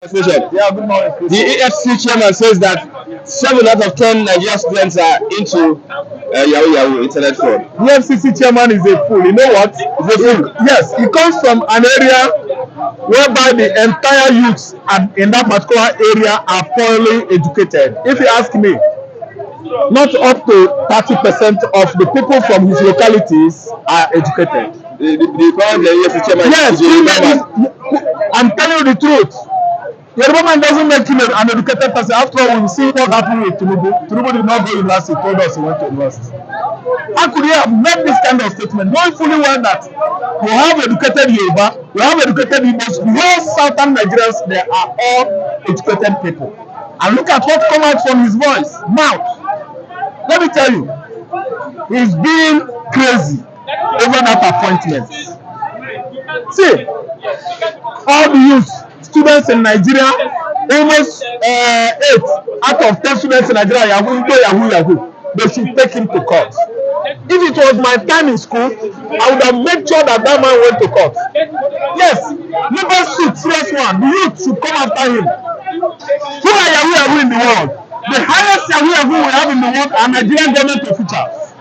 Yeah, good morning, The Chris. Efcc chairman says that 7 out of 10 Nigerian students are into Yahoo Yahoo internet fraud. The FCC chairman is a fool. You know what? Yes, he comes from an area whereby the entire youths in that particular area are poorly educated. If you ask me, not up to 30% of the people from his localities are educated. The current Efcc chairman Yes, is a Yoruba man. I'm telling you the truth. Yoruba man doesn't make him an educated person. After all, we've seen what happened with Tinubu. Tinubu did not go to university, told us he went to university. How could he have made this kind of statement, knowing fully well that we have educated Yoruba, we have educated Igbos, the whole southern Nigerians, they are all educated people. And look at what come out from his voice, mouth. Let me tell you, he's being crazy over that appointment. See, all the youth, students in Nigeria, almost 8 out of 10 students in Nigeria, Yahoo. They should take him to court. If it was my time in school, I would have made sure that that man went to court. Yes, never shoot, serious one. The youth should come after him. Who are Yahoo in the world? The highest Yahoo we have in the world are Nigerian government officials.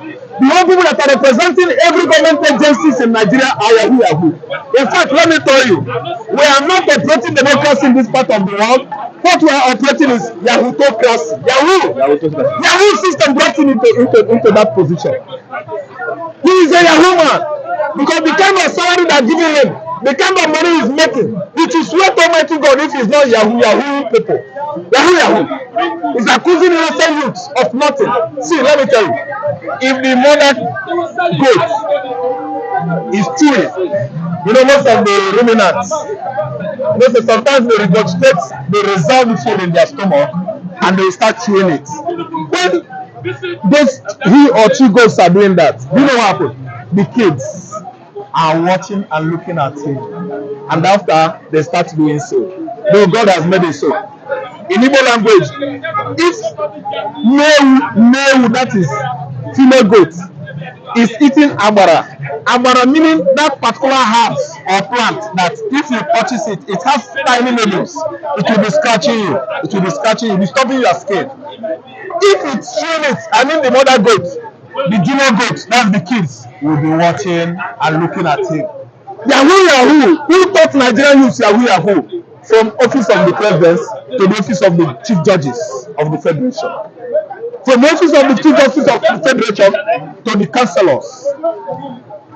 The whole people that are representing every government agencies in Nigeria are Yahoo. In fact, let me tell you, we are not operating democracy in this part of the world. What we are operating is Yahootocracy. Yahoo system brought him into that position. He is a Yahoo man because the kind of salary they are giving him, the kind of money he's making, it is swear to Almighty God if it's not Yahoo people. Yahoo is accusing innocent youths of nothing. See, let me tell you, if the mother goat is chewing, you know, most of the ruminants, you know, so sometimes they regurgitate, they resolve the food in their stomach and they start chewing it. When those he or she goats are doing that, you know what happens? The kids are watching and looking at him, and after they start doing so, though God has made it so. In Igbo language, if male that is female goat is eating agbara meaning that particular herbs or plant that if you purchase it, it has tiny needles. It will be scratching you, disturbing your skin. If it's chewing it, I mean the mother goat, the junior goat, that's the kids, will be watching and looking at him. Yahoo, who taught Nigerian youth Yahoo? From office of the president to the office of the chief judges of the federation. From the office of the chief justice of the federation to the councillors,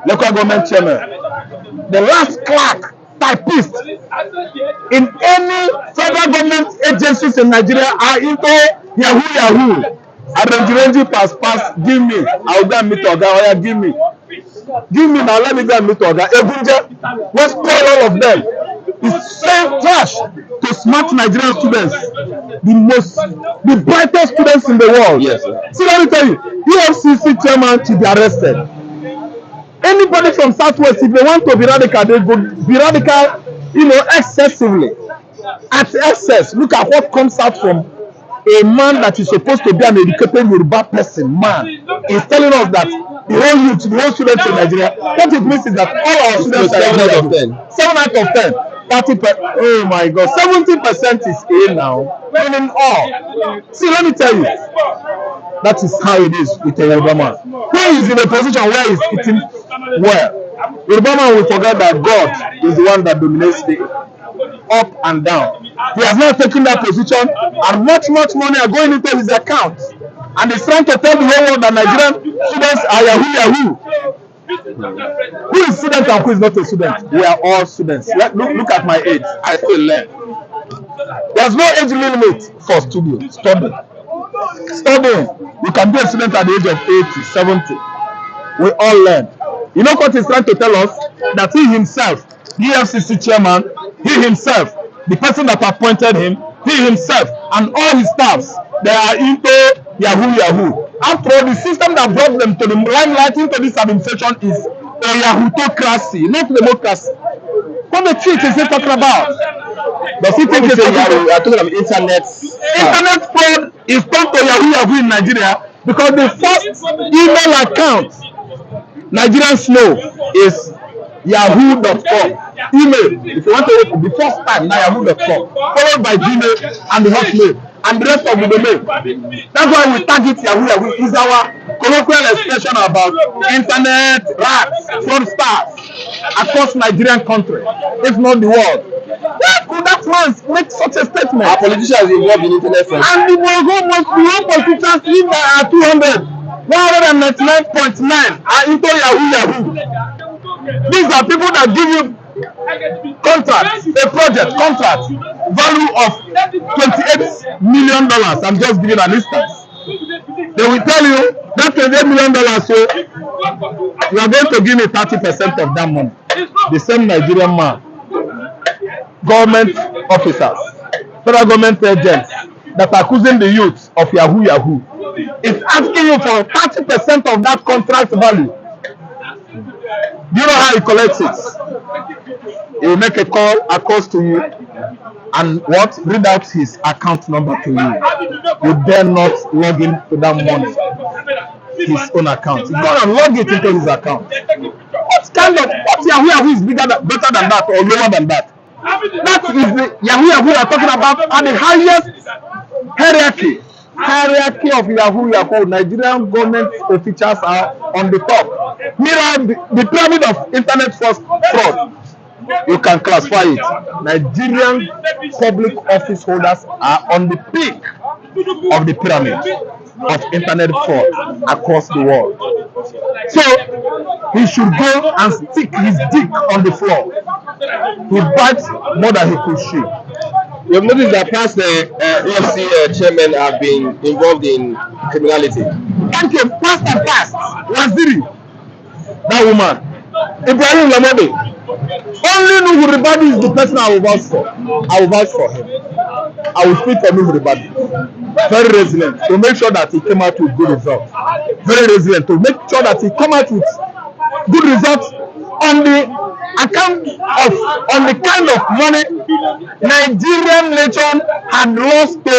local government chairman, the last clerk, typist in any federal government agencies in Nigeria are into Yahoo. Arrange pass, give me. I will go and meet Oga. Oya, give me now. Let me go and meet Oga. Ebunje, let's spoil all of them. It's same trash to smart Nigerian students, the brightest students in the world. Yes, sir. See, let me tell you, EFCC chairman to be arrested. Anybody from Southwest, if they want to be radical, they go be radical, excessively. At excess, look at what comes out from a man that is supposed to be an educated Yoruba person, man, is telling us that the whole youth, the whole students in Nigeria, what it means is that all our students are 7 out of 10. 7 out of 10. 30%, oh my God, 70% is A now, meaning all. See, let me tell you, that is how it is with a Yoruba man. When he's in a position where he's eating well, Yoruba man will forget that God is the one that dominates the up and down. He has not taken that position, and much money are going into his account. And he's trying to tell the whole world that Nigerian students are Yahoo. Who is student and who is not a student? We are all students. Look at my age. I still learn. There's no age limit for studying. You can be a student at the age of 80, 70. We all learn. You know what he's trying to tell us? That he himself, the EFCC chairman, he himself, the person that appointed him, he himself, and all his staffs, they are into Yahoo. After all, the system that brought them to the limelight into this administration is a Yahootocracy, not democracy. What the truth is he talking about? Does he think it's Yahoo? I'm talking about internet. Internet fraud is turned to Yahoo in Nigeria because the first email account Nigerians know is yahoo.com. email. If you want to open the first time, now yahoo.com, followed by Gmail and the Hotmail and the rest of the domain. That's why we target Yahoo. Yahoo is our colloquial expression about internet rats, fraudsters across Nigerian country, if not the world. Why could that man make such a statement? Are politicians involved in internet fraud? And the whole politicians, if there are 200, 199.9 are into Yahoo. These are people that give you contract, a project contract value of $28 million. I'm just giving an instance. They will tell you that $28 million, so you are going to give me 30% of that money. The same Nigerian man, government officers, federal government agents that are accusing the youth of Yahoo is asking you for 30% of that contract value. Do you know how he collects it? He will make a call across to you and what? Read out his account number to you. You dare not log into that money, his own account. You go and log it into his account. What Yahoo is better than that or lower than that? That is the Yahoo we are talking about at the highest hierarchy of Yahoo. Nigerian government officials are on the top. Meanwhile, the pyramid of internet fraud, you can classify it. Nigerian public office holders are on the peak of the pyramid of internet fraud across the world. So he should go and stick his dick on the floor. He bites more than he could chew. You've noticed that past Efcc chairmen have been involved in criminality. Thank you. Past. Waziri, that woman, Ibrahim Lamode. Only Nuhu Ribadi is the person I will vouch for. I will vouch for him. I will speak for Nuhu Ribadi. Very resilient to make sure that he came out with good results. Very resilient to make sure that he come out with good results on the account of the kind of money Nigerian nation had lost to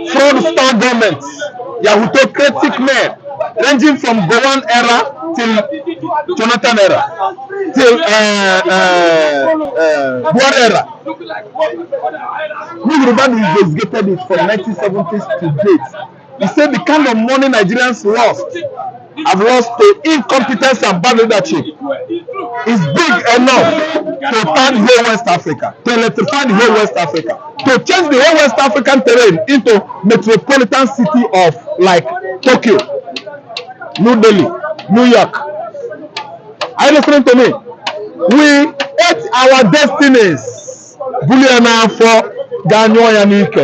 fraudster governments, Yahutocratic men, ranging from Gowon era till Jonathan era, till Buhari era. Everybody investigated it from 1970s to date. He said the kind of money Nigerians have lost to incompetence and bad leadership is big enough to turn the whole West Africa, to electrify the whole West Africa, to change the whole West African terrain into metropolitan city of like Tokyo, New Delhi, New York. Are you listening to me? We ate our destinies. Buliana for Ganyo Yanike.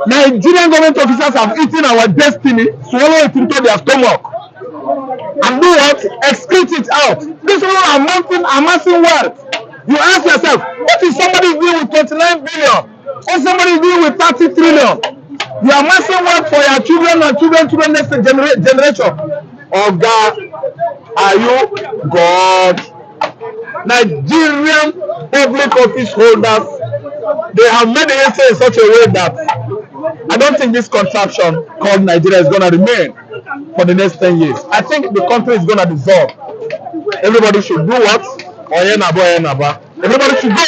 Nigerian government officers have eaten our destiny, swallow it into their stomach, and do what? Excrete it out. This one are amassing wealth. You ask yourself, what is somebody doing with 29 billion? What somebody doing with 30 trillion? You are amassing wealth for your children and children next generation. Oh God, are you God? Nigerian public office holders, they have made the essay in such a way that I don't think this contraption called Nigeria is going to remain for the next 10 years. I think the country is going to dissolve. Everybody should do what? Everybody should go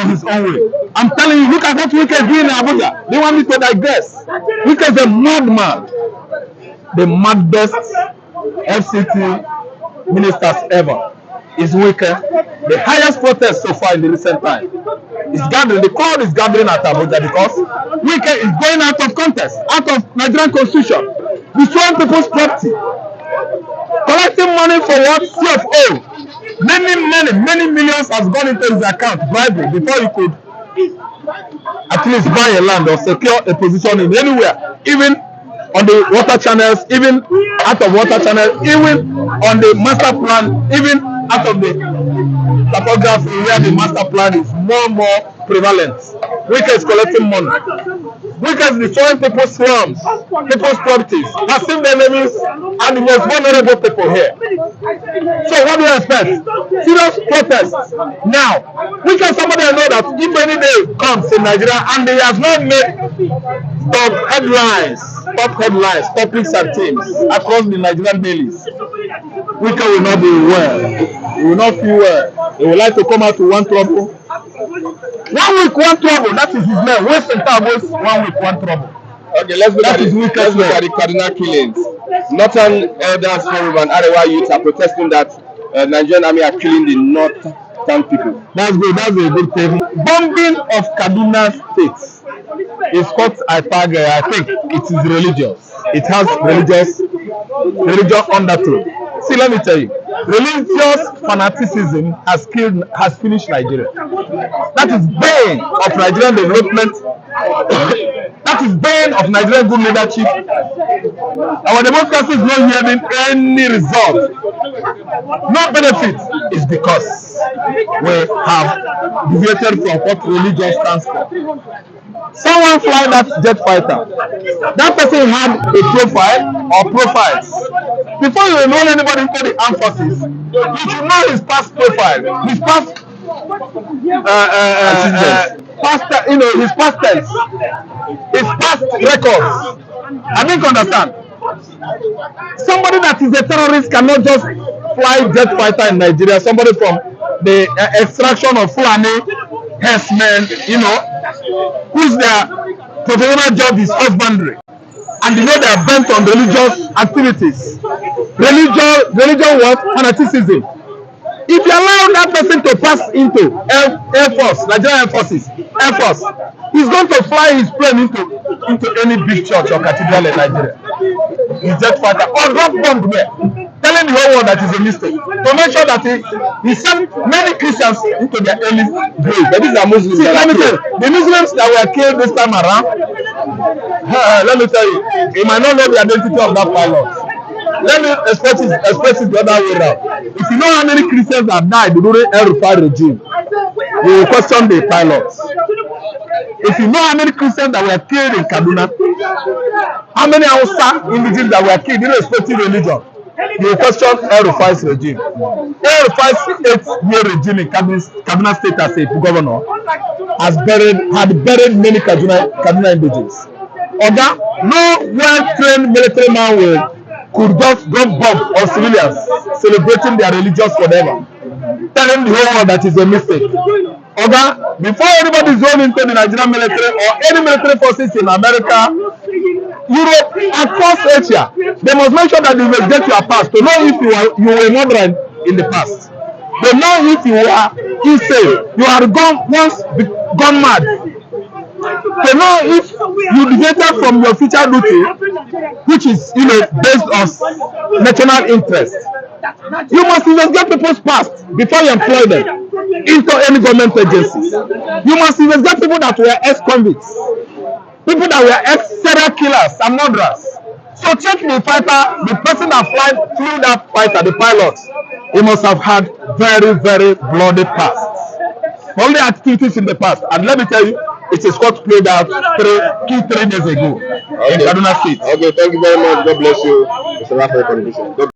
in his own way. I'm telling you, look at what Wike is doing in Abuja. They want me to digress. Wike is a madman. The maddest FCT ministers ever is Wike. The highest protest so far in the recent time is gathering. The crowd is gathering at Abuja because Wike is going out of contest, out of Nigerian constitution, destroying people's property, collecting money for what? CFO. Many millions has gone into his account bribery before he could at least buy a land or secure a position in anywhere, even on the water channels, even out of water channels, even on the master plan, even out of the topography where the master plan is more prevalent. Wike is collecting money. Wike is destroying people's slums, people's properties, passive enemies, and the most vulnerable people here. So what do you expect? Serious protests. Now, Wike is somebody I know that if any day comes in Nigeria and he has not made top headlines, topics and themes across the Nigerian dailies, Wike will not be well. He will not feel well. He would like to come out to one trouble. 1 week, one trouble. That is his name. West Center goes 1 week, one trouble. Okay, let's look at the Kaduna killings. Northern Elders Forum and Arewa youths are protesting that Nigerian army are killing the northern people. That's good. That's a good thing. Bombing of Kaduna State is what I think it is religious. It has religious undertone. See, let me tell you, religious fanaticism has finished Nigeria. That is bane of Nigerian development. That is bane of Nigerian good leadership. Our democracy is not yielding any result. No benefit is because we have deviated from what religion stands for. Someone fly that jet fighter. That person had a profile or profiles. Before you enroll anybody into the armed forces, you should know his past profile, his past his past tense, his past records. I didn't understand. Somebody that is a terrorist cannot just fly jet fighter in Nigeria. Somebody from the extraction of Fulani herdsmen, whose their professional job is husbandry, and they are bent on religious activities, religion what? Fanaticism. If you allow that person to pass into Air Force, Nigerian Air Forces, Air Force, he's going to fly his plane into any big church or cathedral in Nigeria. He's jet fighter or drop bomb there, telling the whole world that is a mistake. To make sure that he sent many Christians into their early grave. But these are Muslims. See, let me tell you, the Muslims that were killed this time around, let me tell you, he might not know the identity of that pilot. Let me express it the other way around. If you know how many Christians have died during El-Rufai regime, you will question the pilots. If you know how many Christians that were killed in Kaduna, how many Hausa indigenous that were killed irrespective of religion, you will question El-Rufai's regime. El-Rufai's 8-year regime in Kaduna State as a governor had buried many Kaduna indigenous. Oga, no well-trained military man could just drop bomb on civilians celebrating their religious whatever, telling the whole world that is a mistake. Oga, before anybody is thrown into the Nigerian military or any military forces in America, Europe, across Asia, they must make sure that they investigate your past to know if you were murdered in the past. They know if you are insane, you are gone mad. To know if you deviated from your future duty, which is based on national interest. You must investigate people's past before you employ them into any government agencies. You must investigate people that were ex-convicts, people that were ex-serial killers and murderers. So check the fighter, the person that flew that fighter, the pilot. He must have had very, very bloody past. Only activities in the past, and let me tell you, it is what played out 3 days ago in Kaduna State. Okay, thank you very much. God bless you. Mr. Raphael Condition.